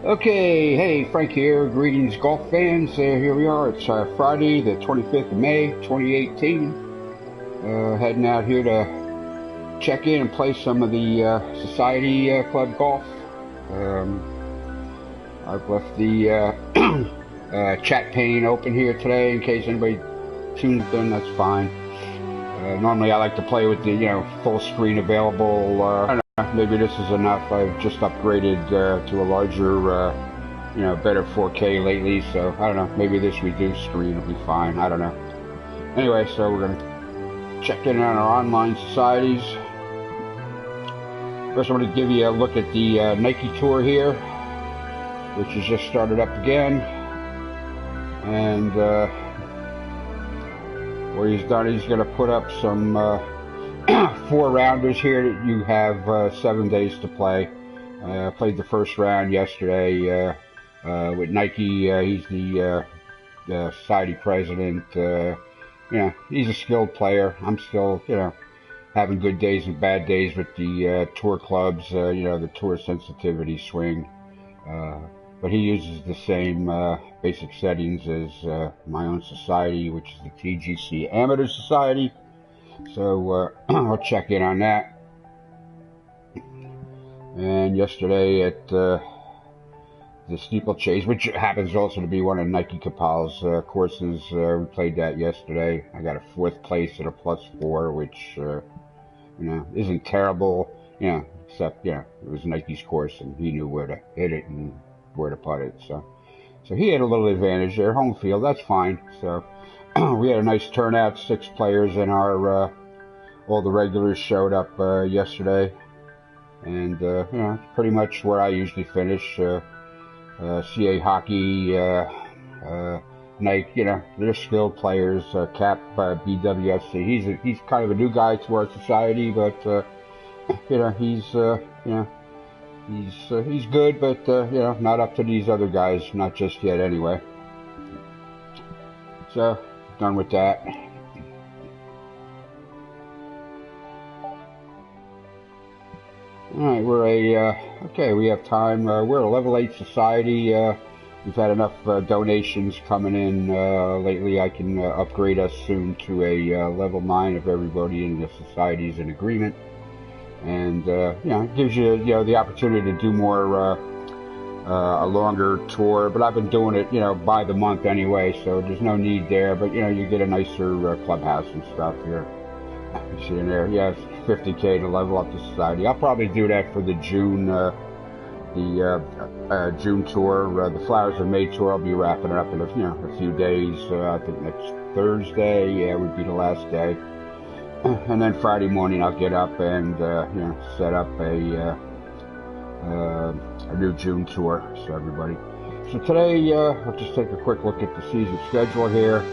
Okay, hey, Frank here. Greetings, golf fans. Here we are. It's Friday, the 25th of May, 2018. Heading out here to check in and play some of the Society Club golf. I've left the chat pane open here today in case anybody tunes in. That's fine. Normally I like to play with the full screen available. I don't know. Maybe this is enough. I've just upgraded to a larger, better 4K lately, so I don't know. Maybe this reduced screen will be fine. I don't know. Anyway, so we're going to check in on our online societies. First, I'm going to give you a look at the Nike Tour here, which has just started up again. And what he's done, he's going to put up some 4-rounders here. You have 7 days to play. Played the first round yesterday with Nike. He's the society president. He's a skilled player. I'm still, having good days and bad days with the tour clubs. The tour sensitivity swing. But he uses the same basic settings as my own society, which is the TGC Amateur Society. So I'll check in on that. And yesterday at the steeplechase, which happens also to be one of Nike Kapal's courses, we played that yesterday. I got a 4th place at a +4, which isn't terrible, except it was Nike's course and he knew where to hit it and where to putt it. So he had a little advantage there. Home field, that's fine. So we had a nice turnout. 6 players in our all the regulars showed up yesterday, and pretty much where I usually finish. CA hockey, Nike, they're skilled players. Cap BWFC. He's kind of a new guy to our society, but he's good, but not up to these other guys, not just yet anyway. So done with that. All right, we have time. We're a level 8 society. We've had enough donations coming in lately. I can upgrade us soon to a level 9 if everybody in the society is in agreement. And it gives you the opportunity to do more a longer tour. But I've been doing it by the month anyway, so there's no need there. But you get a nicer clubhouse and stuff here. You see in there, it's 50K to level up the society. I'll probably do that for the June June tour. The Flowers of May tour, I'll be wrapping it up in a few days. I think next Thursday, would be the last day. And then Friday morning I'll get up and set up a new June tour. So everybody. So today I'll just take a quick look at the season schedule here.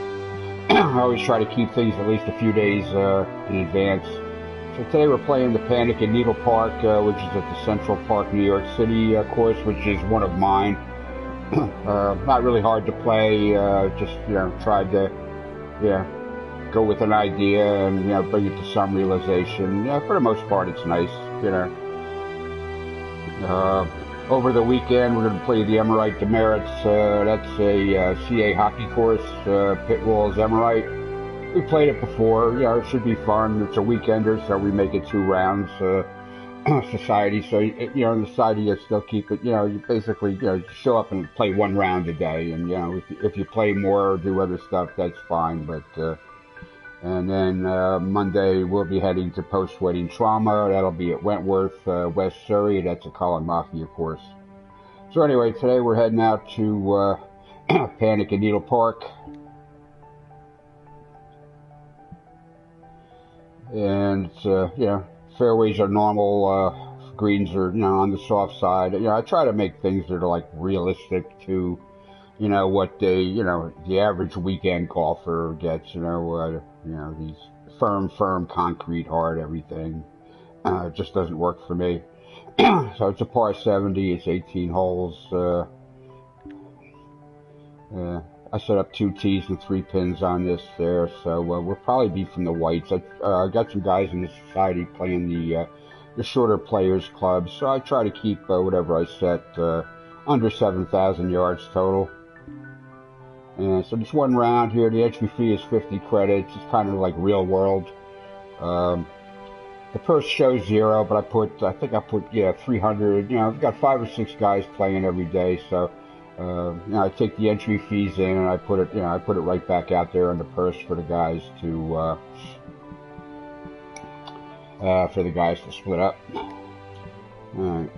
I always try to keep things at least a few days in advance. So today we're playing the Panic at Needle Park, which is at the Central Park, New York City course, which is one of mine. Not really hard to play. Just tried to go with an idea and bring it to some realization. For the most part, it's nice. Over the weekend, we're going to play the Emerite Demerits. That's a CA hockey course, Pit Walls Emerite. We played it before. It should be fun. It's a weekender, so we make it 2 rounds. Society, so in the society you still keep it. You basically you show up and play 1 round a day, and if you play more or do other stuff, that's fine. But and then Monday we'll be heading to Post-Wedding Trauma. That'll be at Wentworth, West Surrey. That's a Colin Mafia course. So anyway, today we're heading out to Panic at Needle Park. And fairways are normal, greens are on the soft side. I try to make things that are like realistic to what the average weekend golfer gets. These firm concrete hard everything just doesn't work for me. So it's a par 70. It's 18 holes. I set up 2 tees and 3 pins on this there, so we'll probably be from the whites. I got some guys in the society playing the shorter players club, so I try to keep whatever I set under 7,000 yards total. And so this one round here, the entry fee is 50 credits. It's kind of like real world. The purse shows 0, but I think I put 300. I've got 5 or 6 guys playing every day, so I take the entry fees in and I put it right back out there in the purse for the guys to split up. Alright.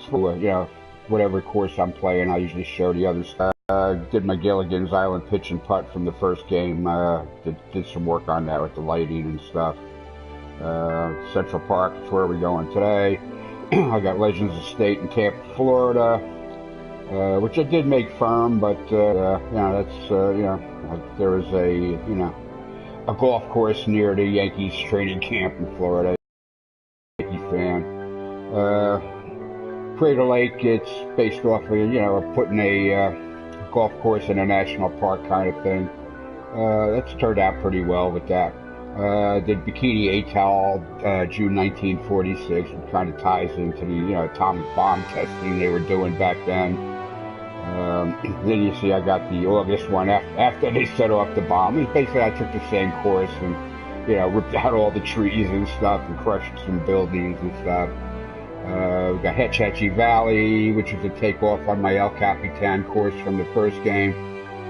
So, whatever course I'm playing, I usually show the other stuff. Did my Gilligan's Island pitch and putt from the first game. Did some work on that with the lighting and stuff. Central Park is where we're going today. I got Legends Estate in Tampa, Florida, which I did make firm, but that's there is a golf course near the Yankees training camp in Florida. Yankee fan. Crater Lake, it's based off of putting a golf course in a national park kind of thing. That's turned out pretty well with that. Did Bikini Atoll, June 1946, which kind of ties into the atomic bomb testing they were doing back then. Then you see I got the August one after they set off the bomb. And basically I took the same course and ripped out all the trees and stuff and crushed some buildings and stuff. We got Hetch Hetchy Valley, which was a takeoff on my El Capitan course from the first game,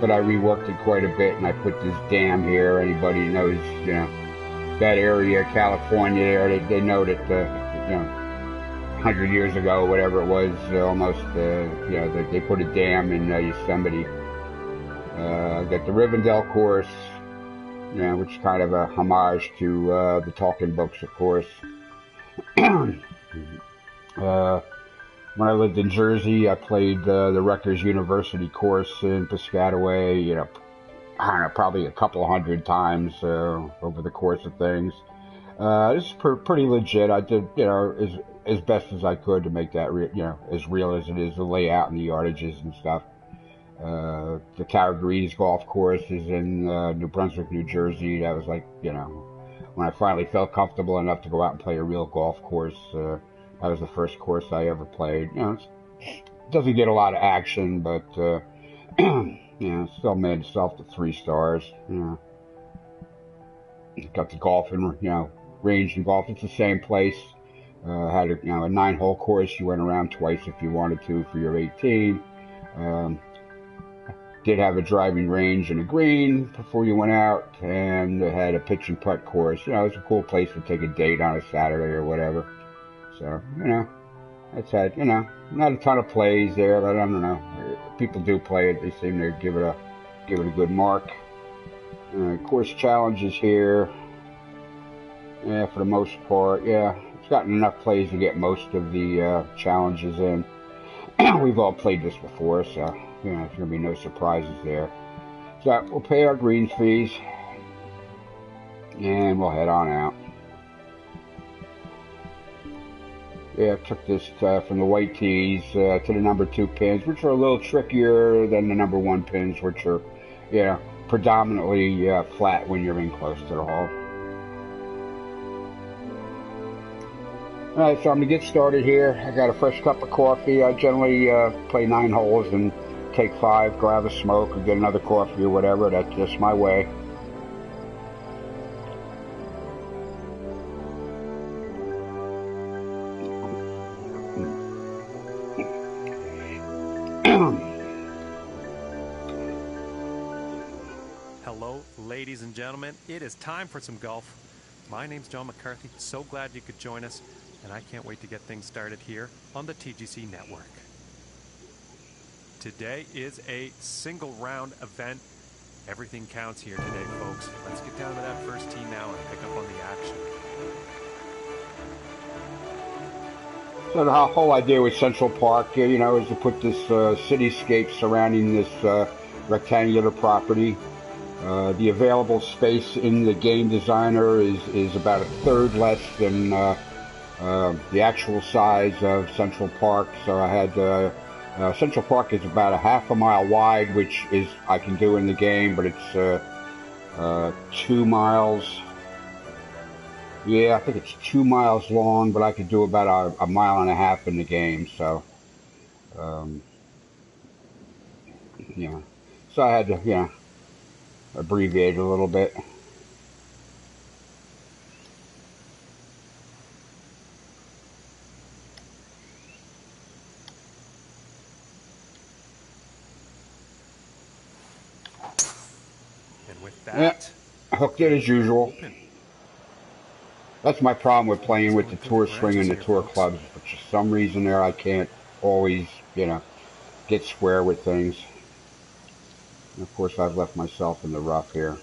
but I reworked it quite a bit and I put this dam here. Anybody knows, that area, California there, they know that, 100 years ago, whatever it was, almost, they put a dam in Yosemite. Got the Rivendell course, which is kind of a homage to the Talking Books, of course. When I lived in Jersey, I played the Rutgers University course in Piscataway, I don't know, probably a couple hundred times over the course of things. This is pretty legit. I did, as best as I could to make that, as real as it is, the layout and the yardages and stuff. The Calgary's golf course is in New Brunswick, New Jersey. That was like, when I finally felt comfortable enough to go out and play a real golf course. That was the first course I ever played. It doesn't get a lot of action, but still made itself to 3 stars. Got the golf and range and golf. It's the same place. Had a 9-hole course. You went around twice if you wanted to for your 18. Did have a driving range and a green before you went out, and had a pitch and putt course. It was a cool place to take a date on a Saturday or whatever. So, that's had, not a ton of plays there, but I don't know. People do play it. They seem to give it a good mark. Course challenges here. Yeah, for the most part, it's gotten enough plays to get most of the challenges in. We've all played this before, so, there's going to be no surprises there. So, we'll pay our greens fees, and we'll head on out. I took this from the white tees to the number 2 pins, which are a little trickier than the number 1 pins, which are, predominantly flat when you're in close to the hole. Alright, so I'm going to get started here. I got a fresh cup of coffee. I generally play 9 holes and take 5, go have a smoke, or get another coffee or whatever. That's just my way. Hello, ladies and gentlemen. It is time for some golf. My name's John McCarthy. So glad you could join us, and I can't wait to get things started here on the TGC Network. Today is a single round event. Everything counts here today, folks. Let's get down to that first tee now and pick up on the action. So the whole idea with Central Park, is to put this cityscape surrounding this rectangular property. The available space in the game designer is about a third less than the actual size of Central Park. So I had Central Park is about a half a mile wide, which is I can do in the game, but it's 2 miles. Yeah, I think it's 2 miles long, but I could do about a mile and a half in the game. So you know. So I had to, abbreviate a little bit. And with Yeah, that, hooked it as usual. open. That's my problem with playing It's with the going for the tour swing branches and the here, tour folks. clubs. For some reason there, I can't always, get square with things. And of course, I've left myself in the rough here.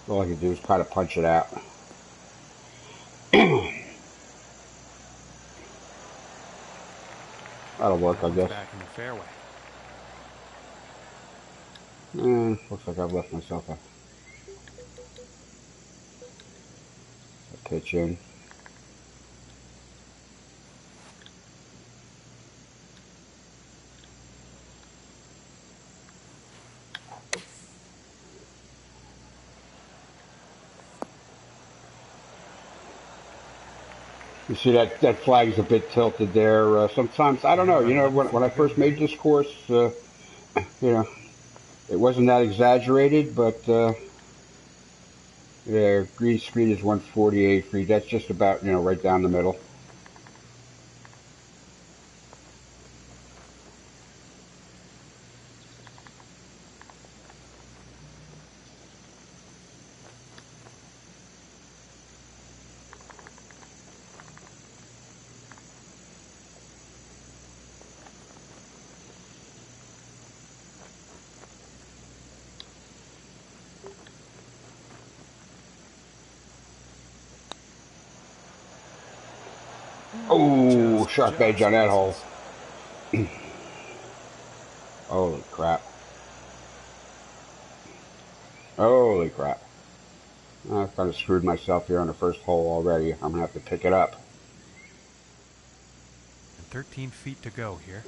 All I can do is try to punch it out. That'll work, That I one's guess. back in the fairway. Looks like I've left myself a pitch in. You see that flag's a bit tilted there. Sometimes, I don't know, And about 11 when feet I to go first here. made this course, you know, it wasn't that exaggerated, but yeah, green speed is 148 feet. That's just about, right down the middle. Oh, sharp edge Just on that hole. misses. Holy crap. Holy crap. I've kind of screwed myself here on the first hole already. I'm going to have to pick it up. And 13 feet to go here.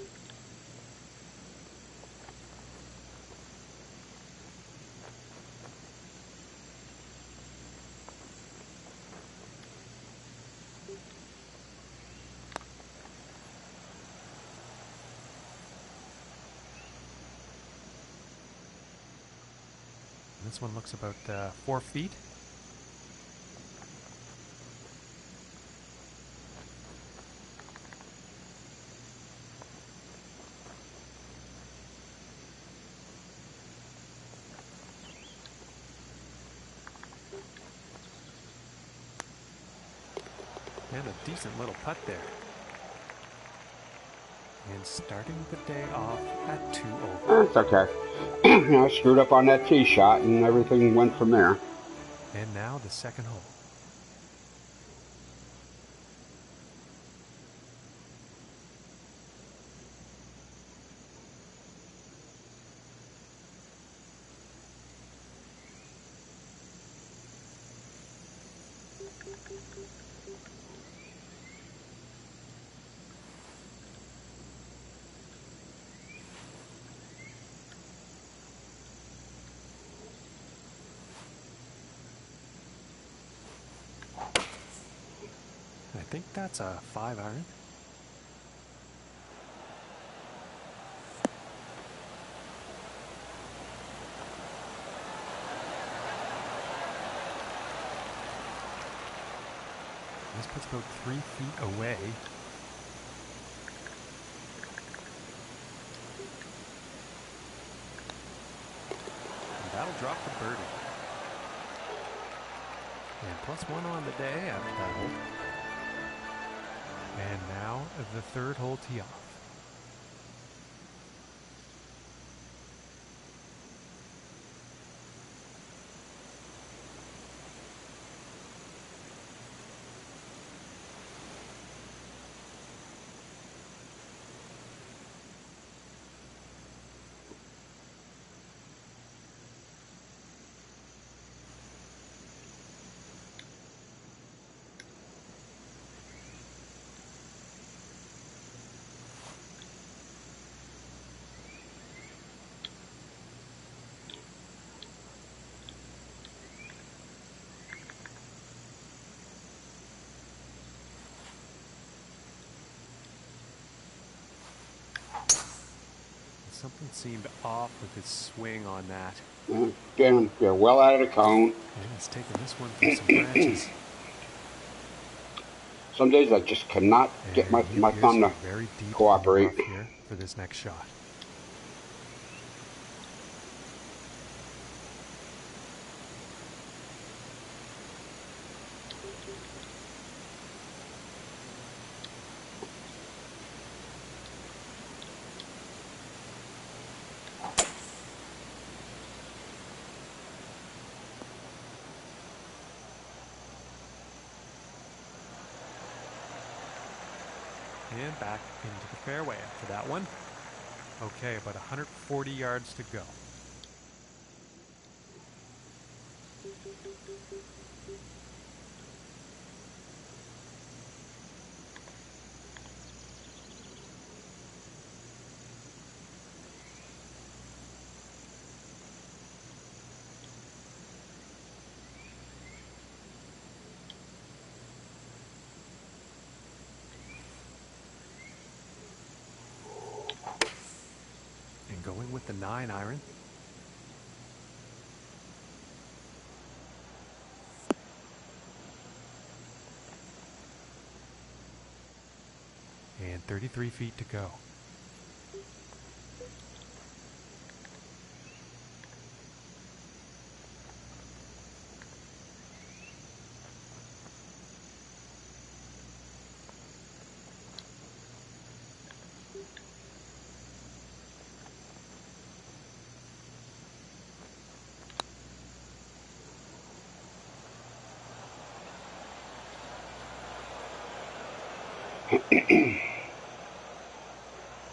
And this one looks about 4 feet. And a decent little putt there. And starting the day off at 2 over. It's okay. I screwed up on that tee shot and everything went from there. And now the second hole. I think that's a 5-iron. This puts about 3 feet away. And that'll drop the birdie. And +1 on the day after that hole. And now the third hole tee off. Something seemed off with his swing on that. Again, yeah, well out of the cone. And he's taking this one through some branches. Some days I just cannot get my thumb to very deep cooperate. here for this next shot. And back into the fairway after that one. Okay, about 140 yards to go. And going with the 9-iron. And 33 feet to go.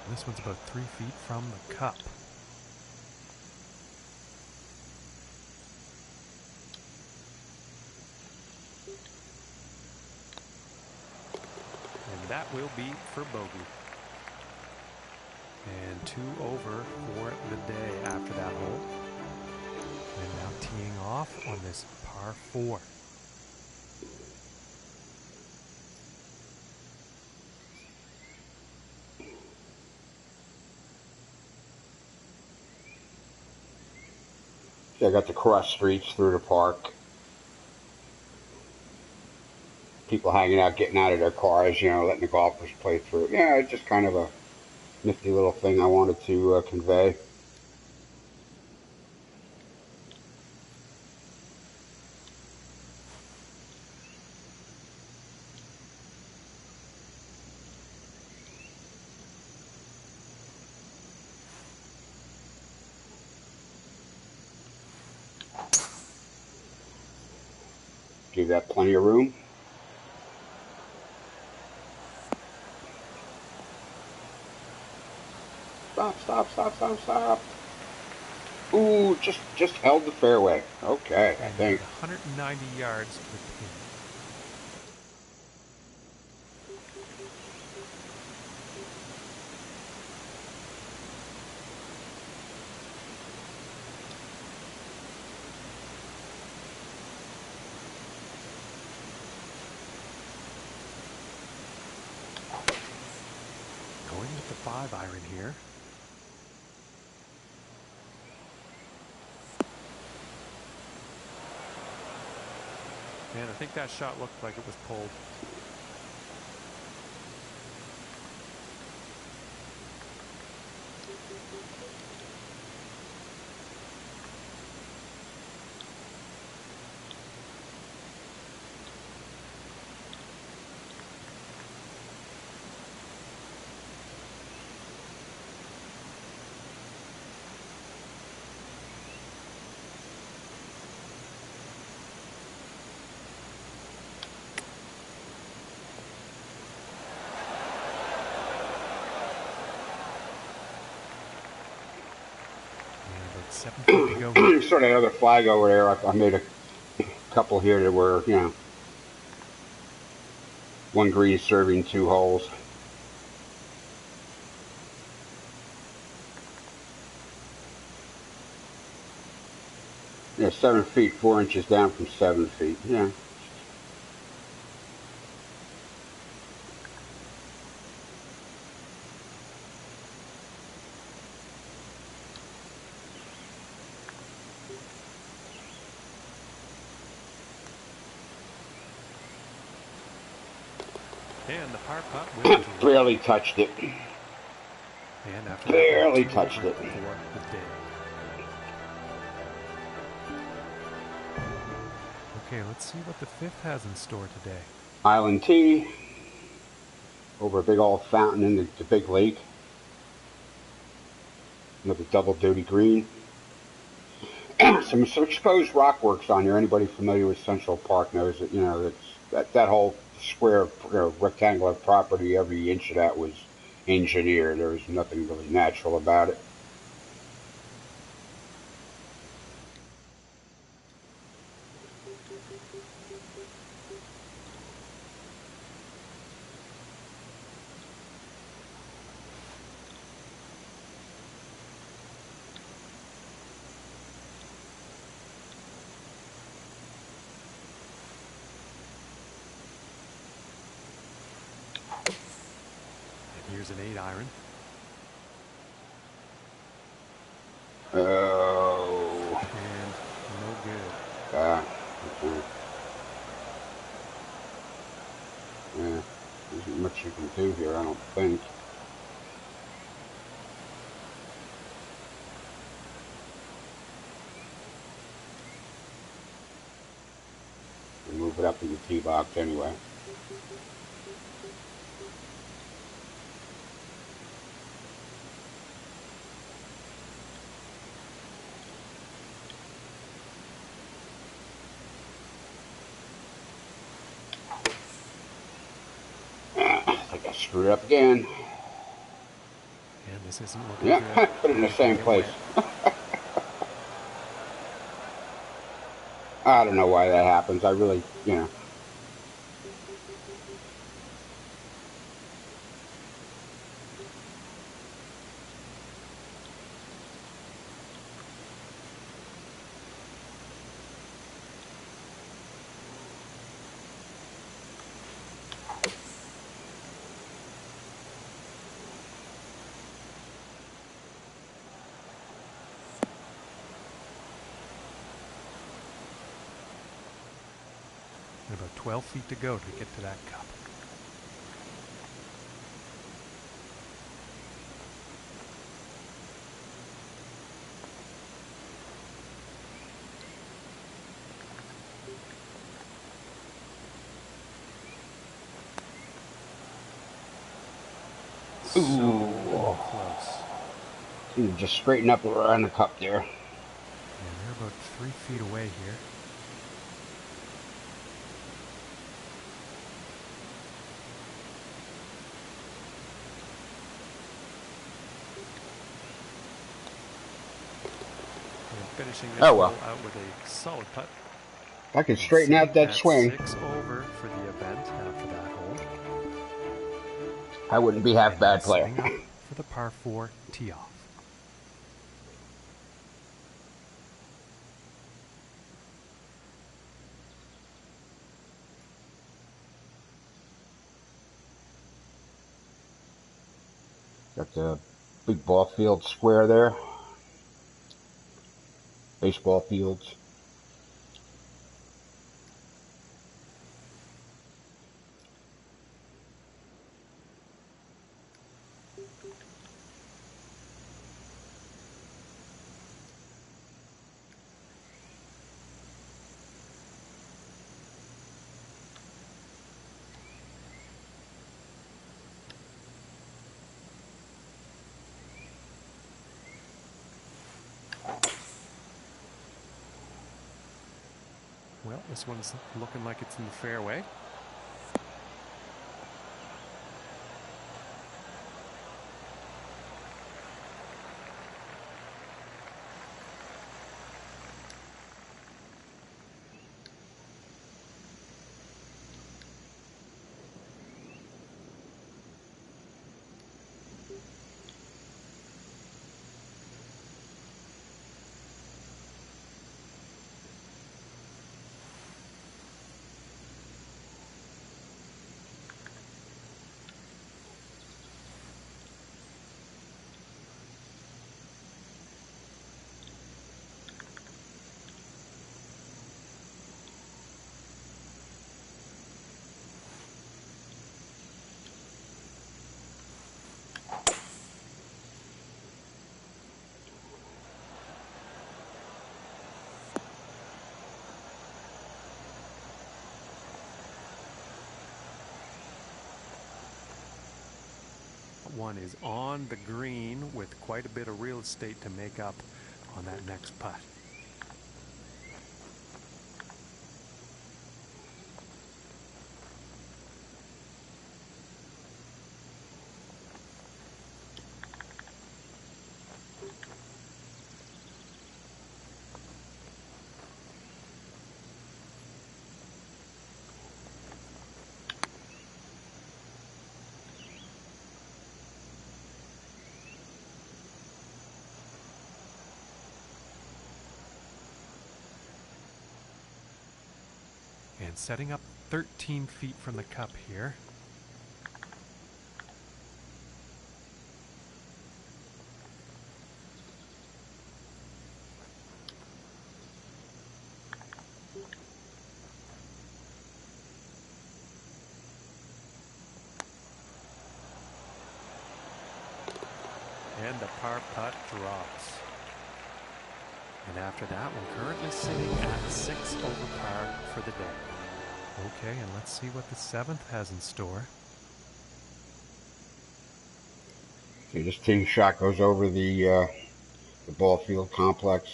This one's about 3 feet from the cup. And that will be for bogey. And 2 over for the day after that hole. And now teeing off on this par 4. I got the cross streets through the park. People hanging out, getting out of their cars, you know, letting the golfers play through. Yeah, it's just kind of a nifty little thing I wanted to convey. Give that plenty of room. Stop, stop, stop, stop, stop. Ooh, just held the fairway. Okay, I think. 190 yards to the pin. Going with the 5-iron here. And I think that shot looked like it was pulled. And 7 feet to go. Sort of another flag over there. I made a couple here that were, you know, one green serving 2 holes. Yeah, 7 feet, 4 inches down from 7 feet. Yeah. And the par putt will drop. Barely touched it. And after Barely that, touched over it. for the day. Okay, let's see what the fifth has in store today. Island tee. Over a big old fountain in the big lake. Another double duty green. Some exposed rock works on here. Anybody familiar with Central Park knows that, you know, that whole square, rectangular property, every inch of that was engineered. There was nothing really natural about it. Here's an 8-iron. Oh. And no good. Okay. Yeah. There isn't much you can do here, I don't think. We'll move it up in the tee box anyway. I think I screwed up again. And this isn't looking Yeah, good. put it in the same place. I don't know why that happens. I really, you know. And about 12 feet to go to get to that cup. So close. You just straighten up around the cup there. Yeah, they're about 3 feet away here. And finishing this hole out with a solid putt. I could straighten out that swing. 6 over for the event after that hole. I wouldn't be half bad player. Setting up for the par 4 tee off. Got the big ball field square there. Baseball fields. Well, this one's looking like it's in the fairway. one is on the green with quite a bit of real estate to make up on that next putt. And setting up 13 feet from the cup here. And the par putt drops. And after that, we're currently sitting at 6 over par for the day. Okay, and let's see what the 7th has in store. Okay, this tee shot goes over the ball field complex.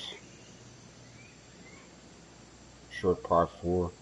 Short par 4.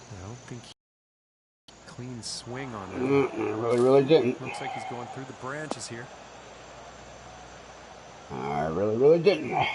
I don't think clean swing on it. Really didn't. Looks like he's going through the branches here. I really didn't.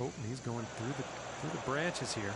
Oh, and he's going through the branches here.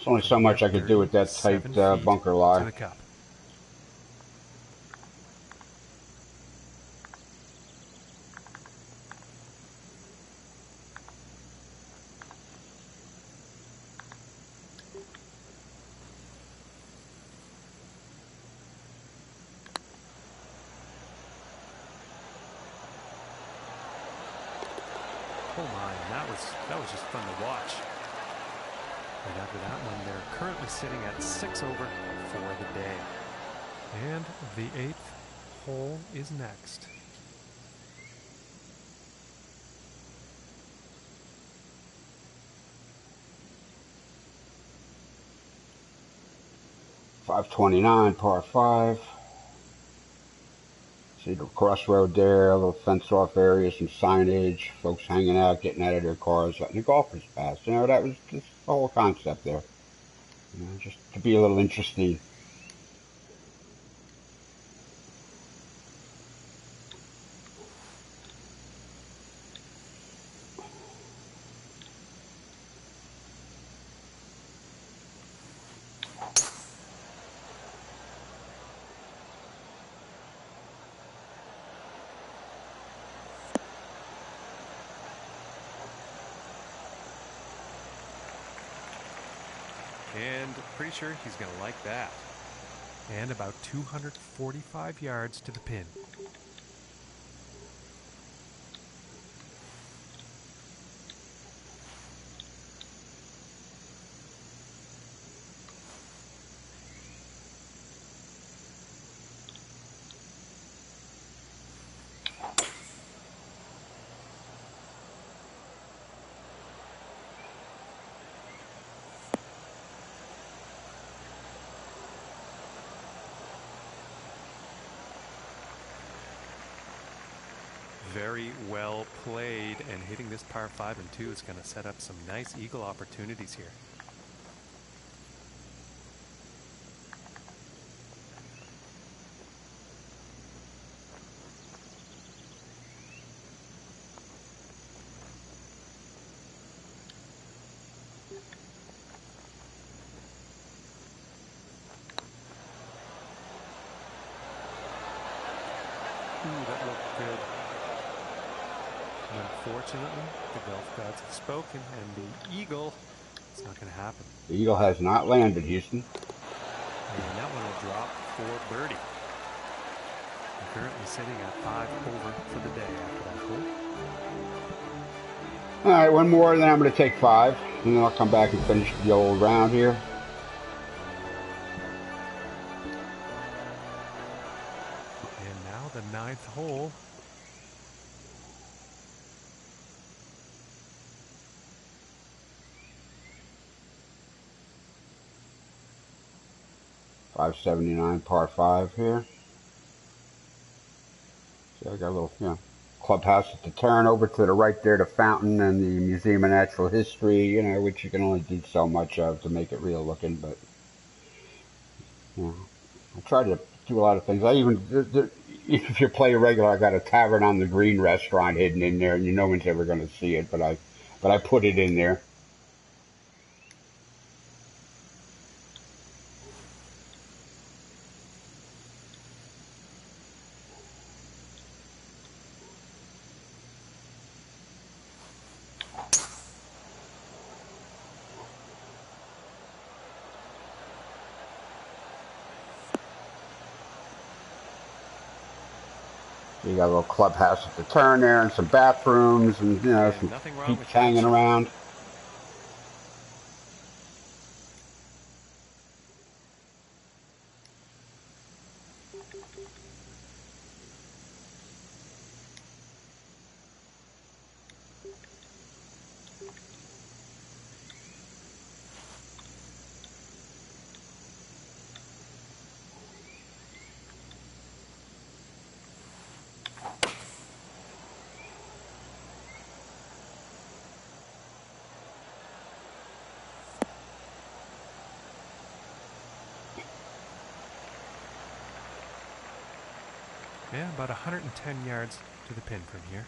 There's only so much I could do with that tight bunker lie. To the cup. Oh my, and that was just fun to watch. And after that one, they're currently sitting at 6 over for the day. And the 8th hole is next. .529 par 5. See the crossroad there, a little fence-off area, some signage, folks hanging out, getting out of their cars, letting the golfers pass. You know, that was just the whole concept there. You know, just to be a little interesting. And pretty sure he's going to like that. And about 245 yards to the pin. Very well played, and hitting this par 5 and 2 is going to set up some nice eagle opportunities here. Ooh, that looked good. Unfortunately, the Gulf gods have spoken, and the eagle, it's not going to happen. The eagle has not landed, Houston. And that one will drop for birdie. I'm currently sitting at 5 over for the day after that hole. All right, one more, then I'm going to take 5, and then I'll come back and finish the old round here. And now the 9th hole. .579 par 5 here. See, I got a little, clubhouse at the turn. Over to the right there, the fountain and the Museum of Natural History, which you can only do so much of to make it real looking, but, I try to do a lot of things. I even, if you play regular, I got a Tavern on the Green restaurant hidden in there, and no one's ever going to see it, but I put it in there. You got a little clubhouse at the turn there, and some bathrooms, and some people hanging around. Yeah, about 110 yards to the pin from here.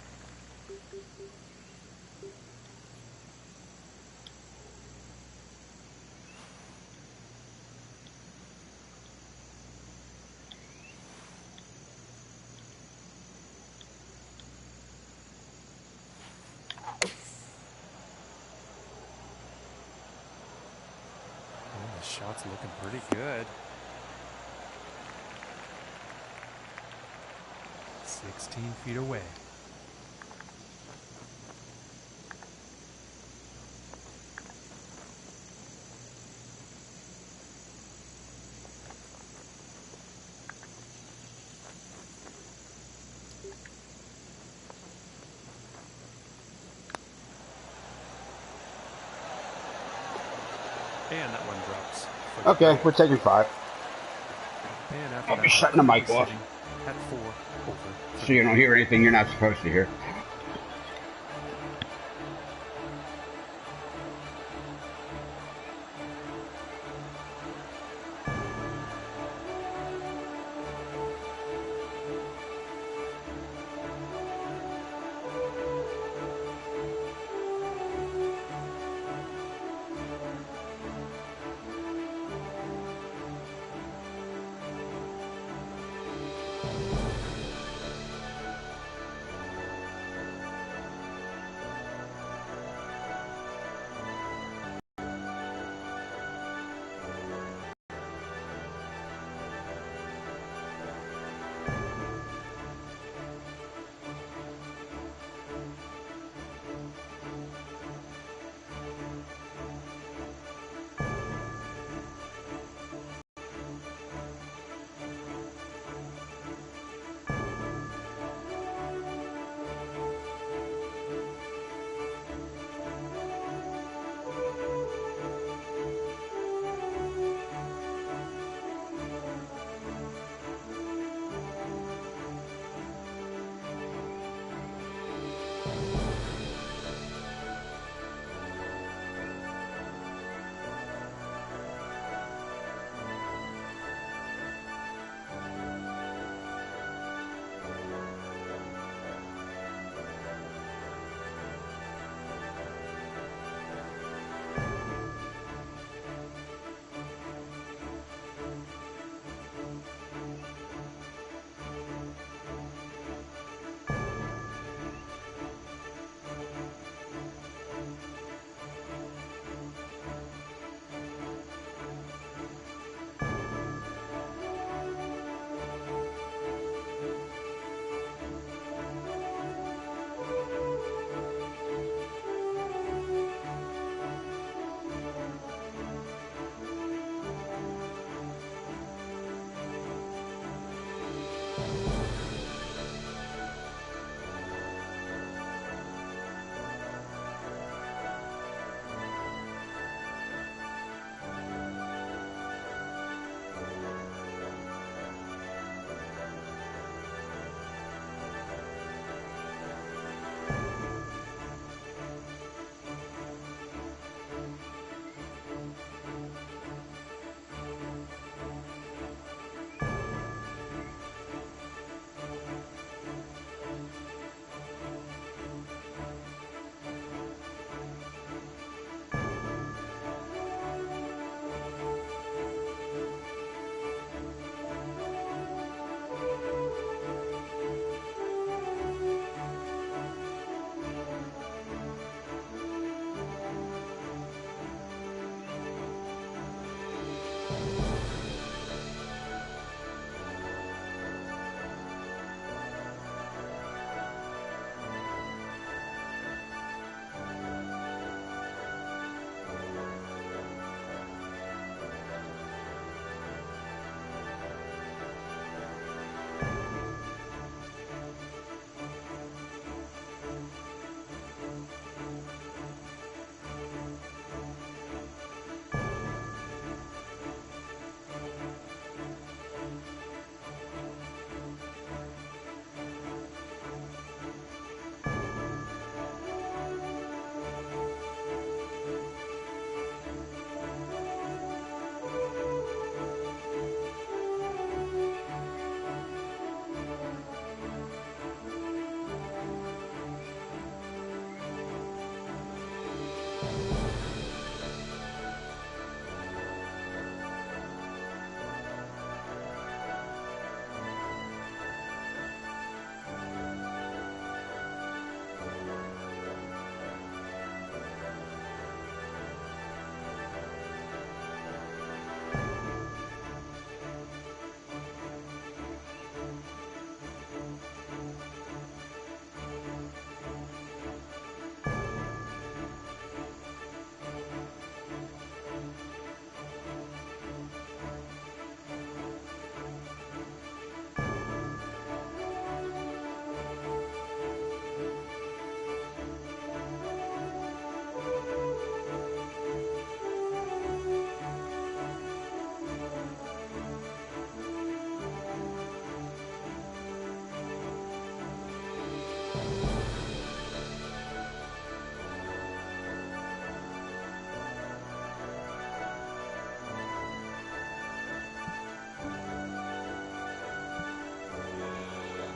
And the shot's looking pretty good. 16 feet away. And that one drops. Okay, we're taking 5. And after I'll be shutting the mic off. At 4 over. So you don't hear anything you're not supposed to hear.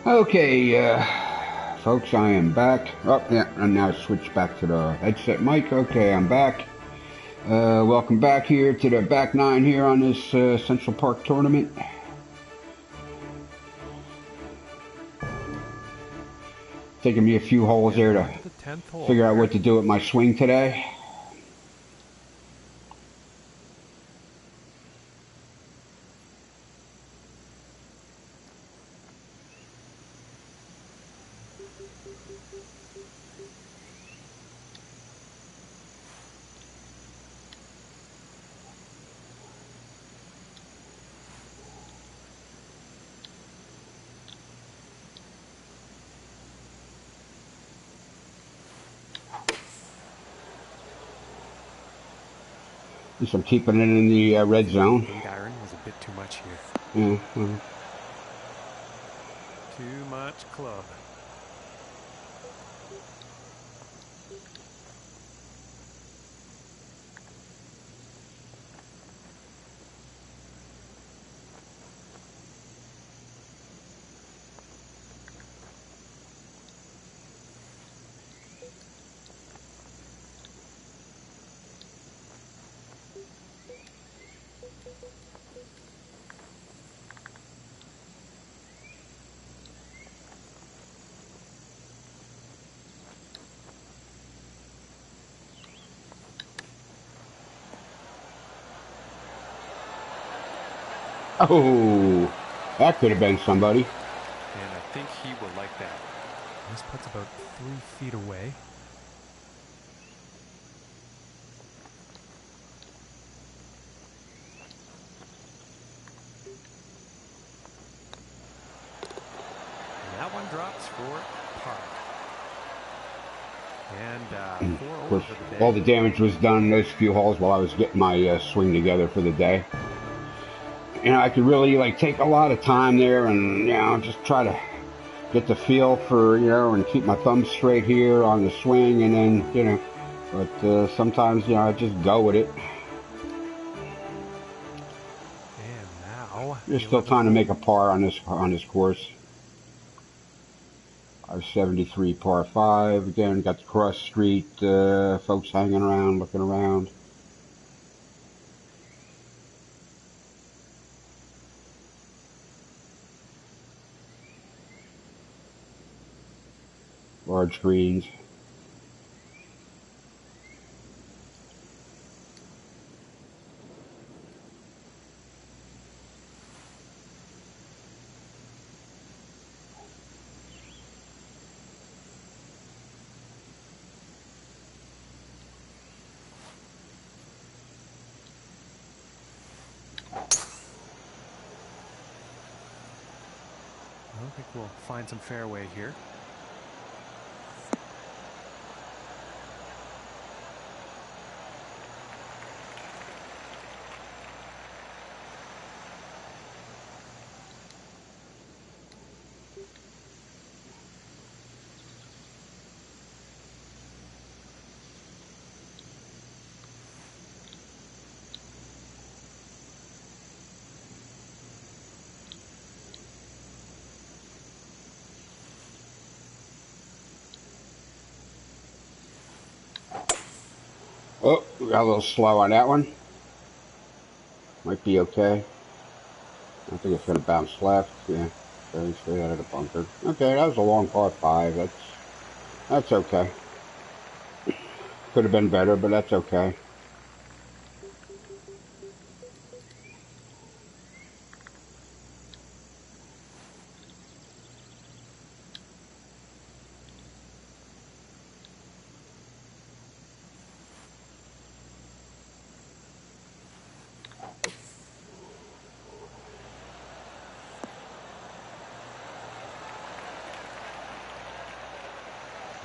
Okay, folks, I am back. Oh, yeah, and now switch back to the headset mic. Okay, I'm back. Welcome back here to the back nine here on this Central Park tournament. Taking me a few holes there to the 10th hole figure out here. what to do with my swing today. At least I'm keeping it in the red zone. 8 iron was a bit too much here. Yeah, well. Too much club. Oh, that could have been somebody. And I think he will like that. This putt's about 3 feet away. And that one drops for par. And 4 Of over course, for the day. all the damage was done in those few holes while I was getting my swing together for the day. You know, I could really like take a lot of time there and, you know, just try to get the feel for, you know, and keep my thumb straight here on the swing, and then, you know, but sometimes, you know, I just go with it. And now There's still time to make a par on this course. 73 par 5. Again, got the cross street, folks hanging around, looking around. Large greens. I think we'll find some fairway here. Oh, we got a little slow on that one. Might be okay. I think it's going to bounce left. Yeah, very straight out of the bunker. Okay, that was a long par 5. That's okay. Could have been better, but that's okay.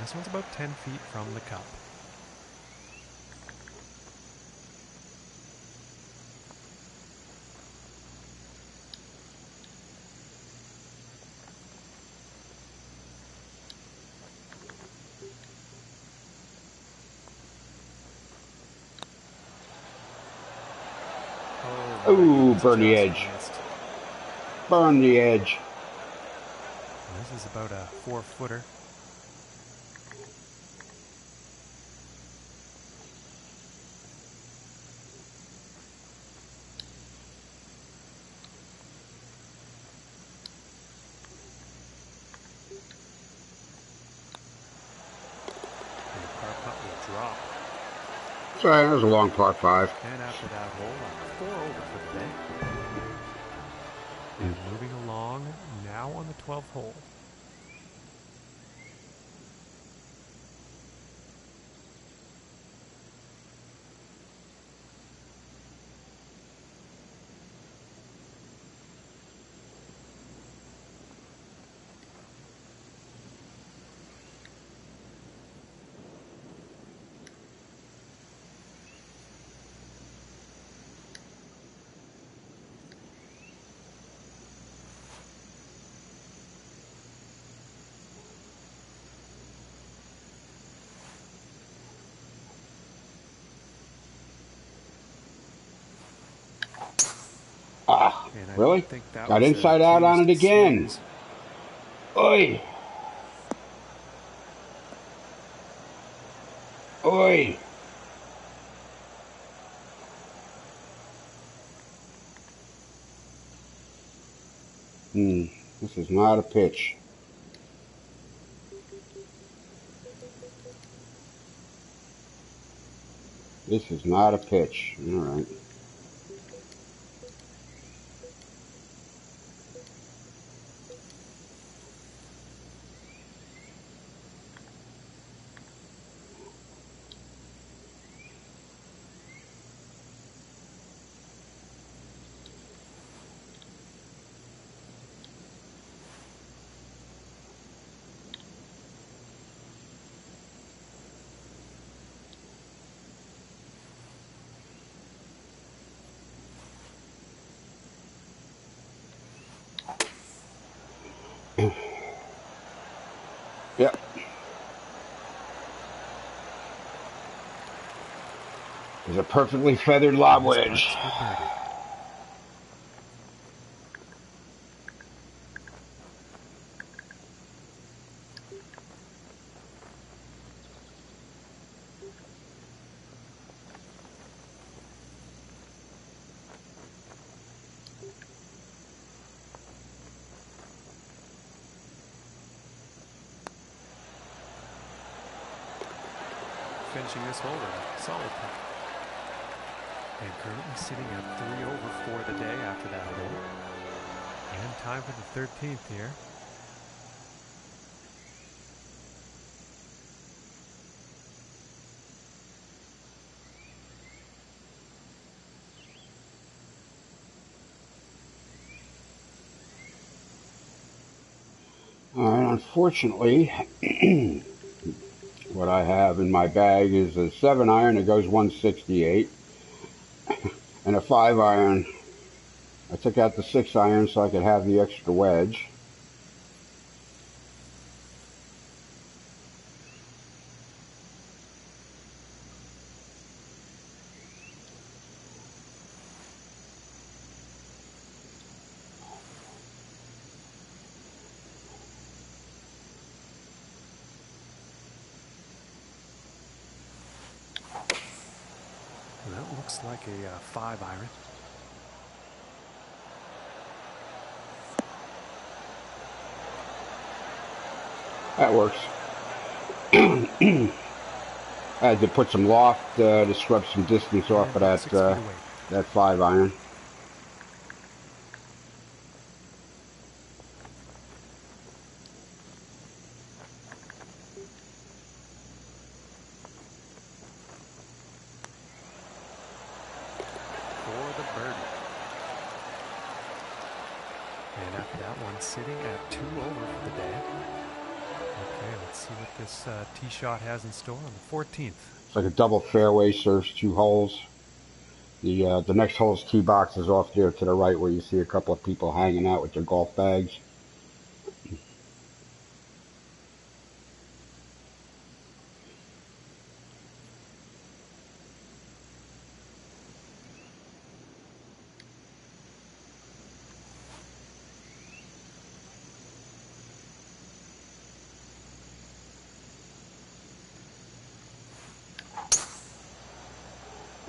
This one's about 10 feet from the cup. Ooh, burn the edge. Missed. Burn the edge. This is about a 4-footer. And the par putt will drop. That's right, that was a long par 5. And after that hole, 4 over for the day. And moving along, now on the 12th hole. Ah, really? That Got inside out on it again. Swings. Oi! Oi! This is not a pitch. This is not a pitch. All right. Yep. There's a perfectly feathered lob wedge. Finishing this hole with a solid putt. And currently sitting at 3 over for the day after that hole. And time for the 13th here. All right, unfortunately, what I have in my bag is a 7-iron that goes 168 and a 5-iron. I took out the 6-iron so I could have the extra wedge. And that looks like a 5-iron. That works. I had to put some loft to scrub some distance off of that 5-iron. And after that one, sitting at 2 over for the day. Okay, let's see what this tee shot has in store on the 14th. It's like a double fairway, serves 2 holes. The next hole's tee box is off there to the right where you see a couple of people hanging out with their golf bags.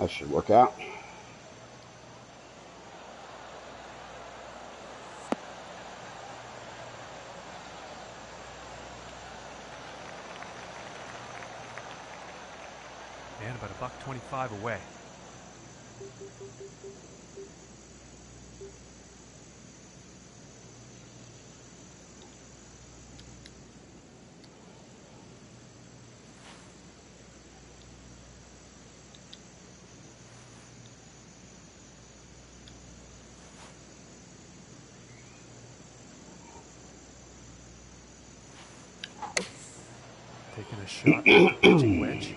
That should work out. And about $1.25 away. Taking a shot at the pitching wedge.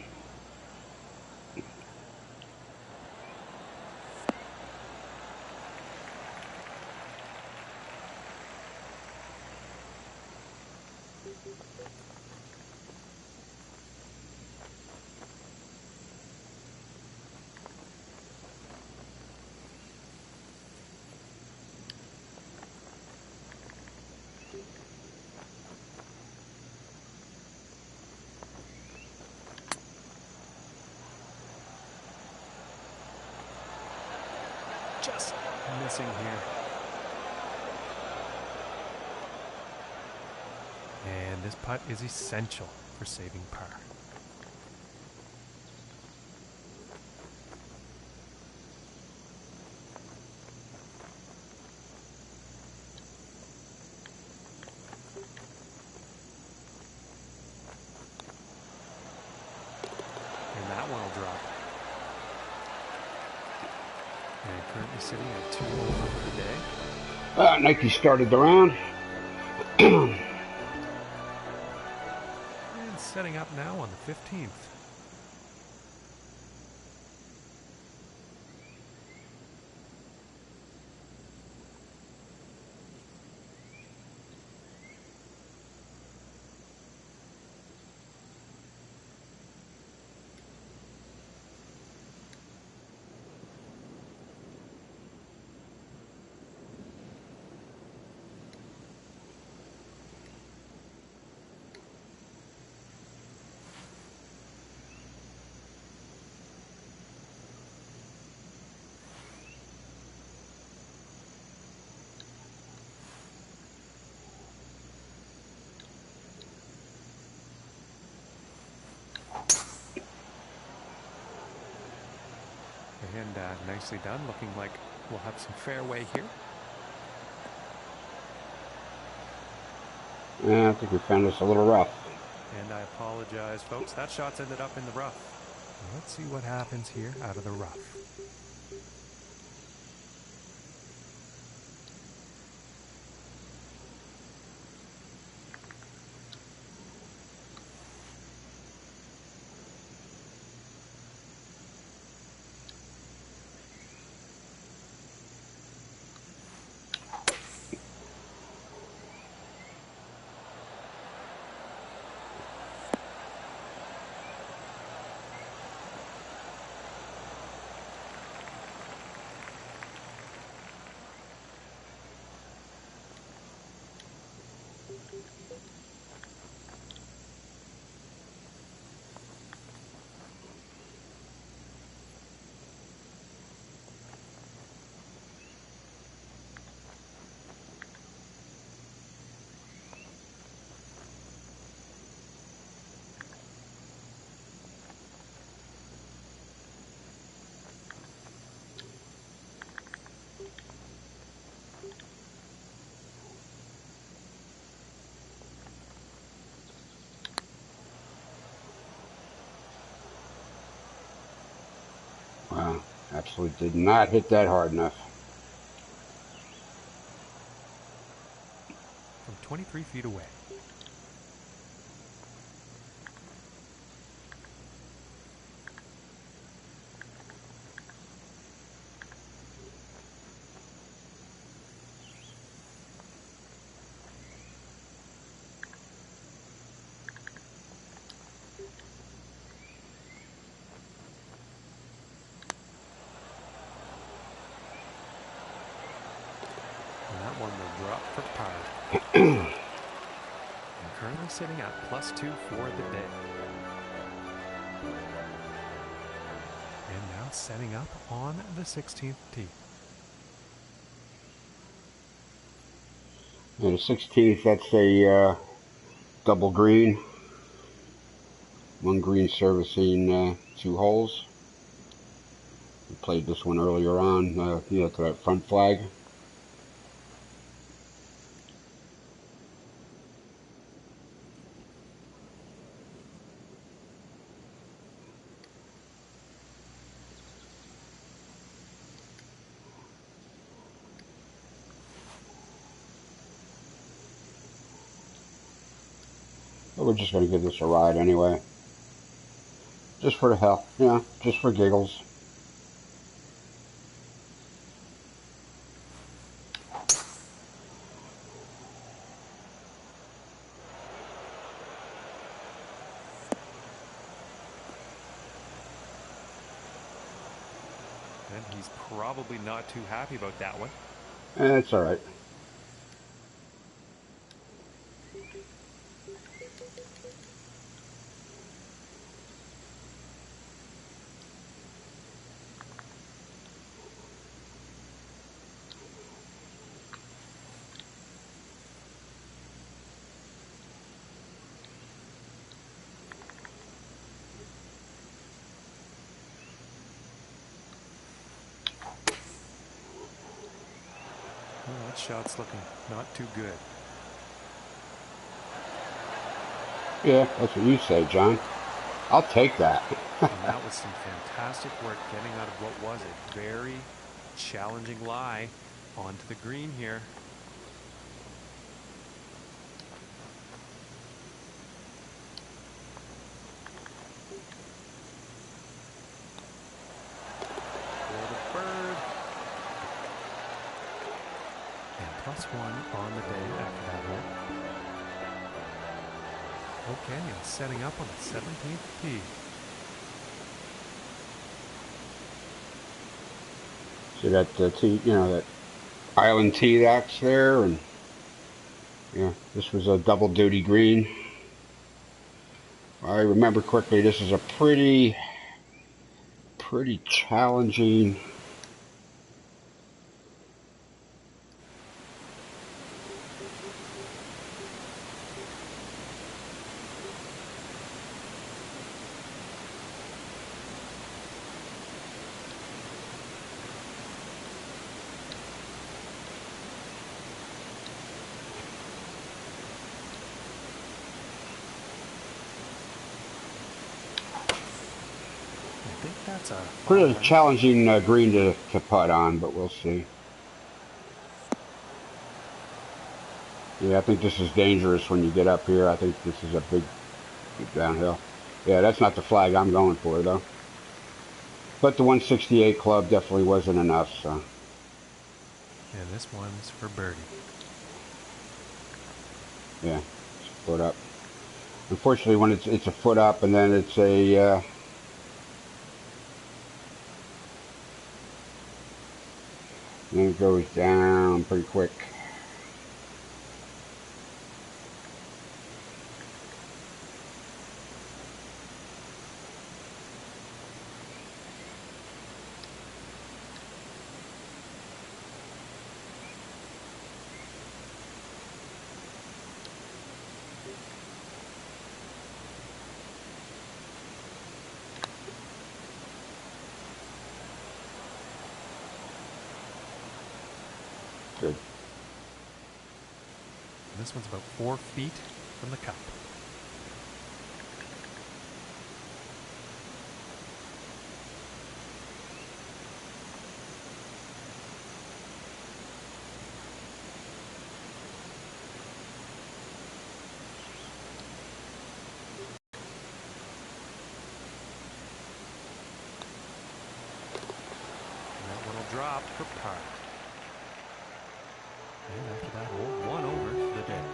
Just missing here. And this putt is essential for saving par. And that one will drop. And currently sitting at 2 over for the day. Nike started the round. And setting up now on the 15th. And nicely done. Looking like we'll have some fairway here. Yeah, I think we found this a little rough. And I apologize, folks. That shot's ended up in the rough. Let's see what happens here out of the rough. Wow, absolutely did not hit that hard enough. From 23 feet away. That one will drop for par. I'm currently sitting at +2 for the day. And now Now setting up on the 16th tee. And the 16th, that's a double green. One green servicing 2 holes. We played this one earlier on, to that front flag. But we're just going to give this a ride anyway. Just for the hell, just for giggles. And he's probably not too happy about that one. It's all right. Well, that shot's looking not too good. Yeah, that's what you say, John. I'll take that. And that was some fantastic work getting out of what was a very challenging lie onto the green here. For the bird. And +1 on the day after that hole. Okay, and setting up on the 17th tee. See that tee, that island tee that's there, and this was a double duty green. If I remember correctly, this is a pretty challenging. I think that's a Pretty challenging green to putt on, but we'll see. Yeah, I think this is dangerous when you get up here. I think this is a big downhill. Yeah, that's not the flag I'm going for, though. But the 168 club definitely wasn't enough, so. And this one's for birdie. Yeah, it's a foot up. Unfortunately, when it's a foot up and then it's a then it goes down pretty quick. Good. And this one's about 4 feet from the cup. And that one will drop for par. And after that hole, 1 over for the day.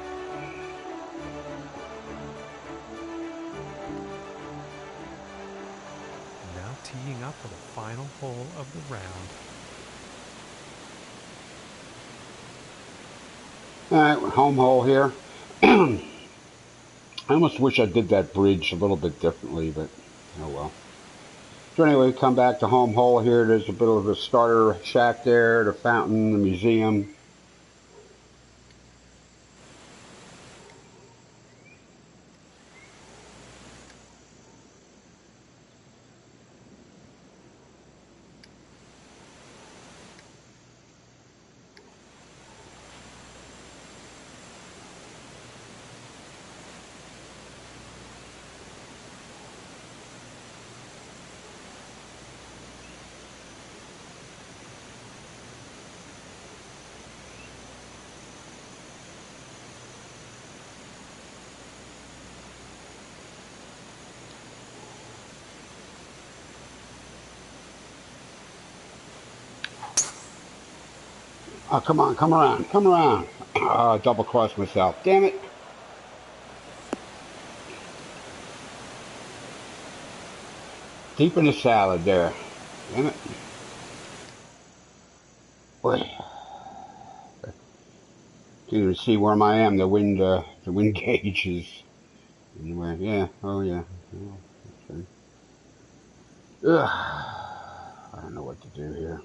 Now teeing up for the final hole of the round. Alright, home hole here. I almost wish I did that bridge a little bit differently, but oh well. So anyway, come back to home hole here. There's a bit of a starter shack there, the fountain, the museum. Oh, come on, come around, come around. Double crossed myself. Damn it. Deep in the salad there. Damn it. Boy. Can't even see where I am. The wind gauge is anyway. Yeah. Oh yeah. Okay. Ugh. I don't know what to do here.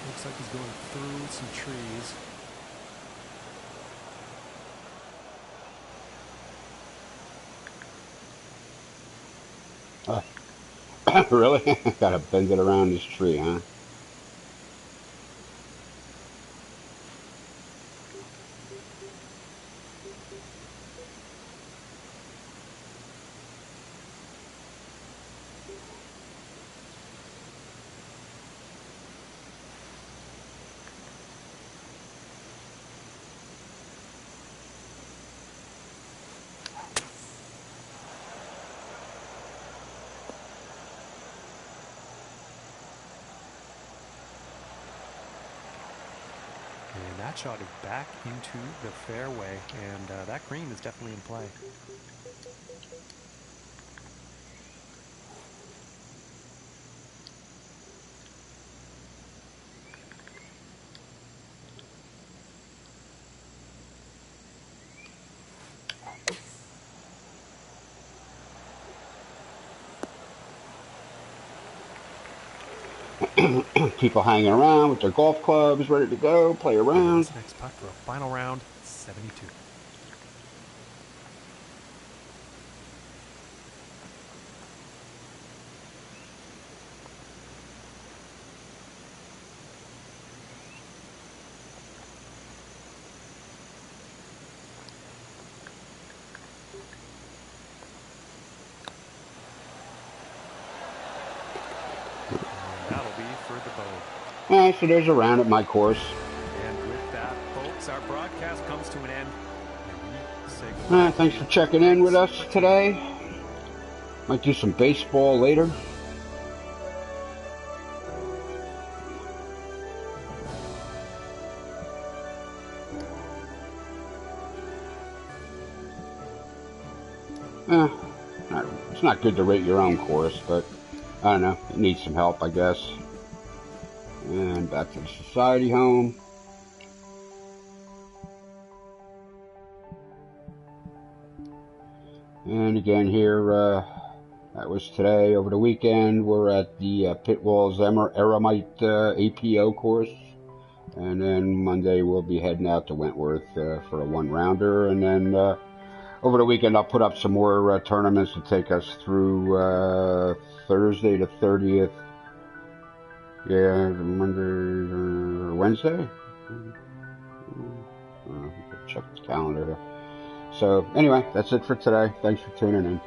Looks like he's going through some trees. Really? Gotta bend it around this tree, huh? And that shot is back into the fairway, and that green is definitely in play. People hanging around with their golf clubs, ready to go, play around. This next putt for a final round, 72. That'll be for the bow. So there's a round at my course. And with that, folks, our broadcast comes to an end. And we say goodbye. Thanks for checking in with us today. Might do some baseball later. It's not good to rate your own course, but I don't know. It needs some help, I guess. And back to the society home. And again here, that was today. Over the weekend, we're at the Pit Walls Eremite APO course. And then Monday we'll be heading out to Wentworth for a one-rounder. And then over the weekend I'll put up some more tournaments to take us through Thursday the 30th. Yeah, Monday or Wednesday? Check the calendar here. So anyway, that's it for today. Thanks for tuning in.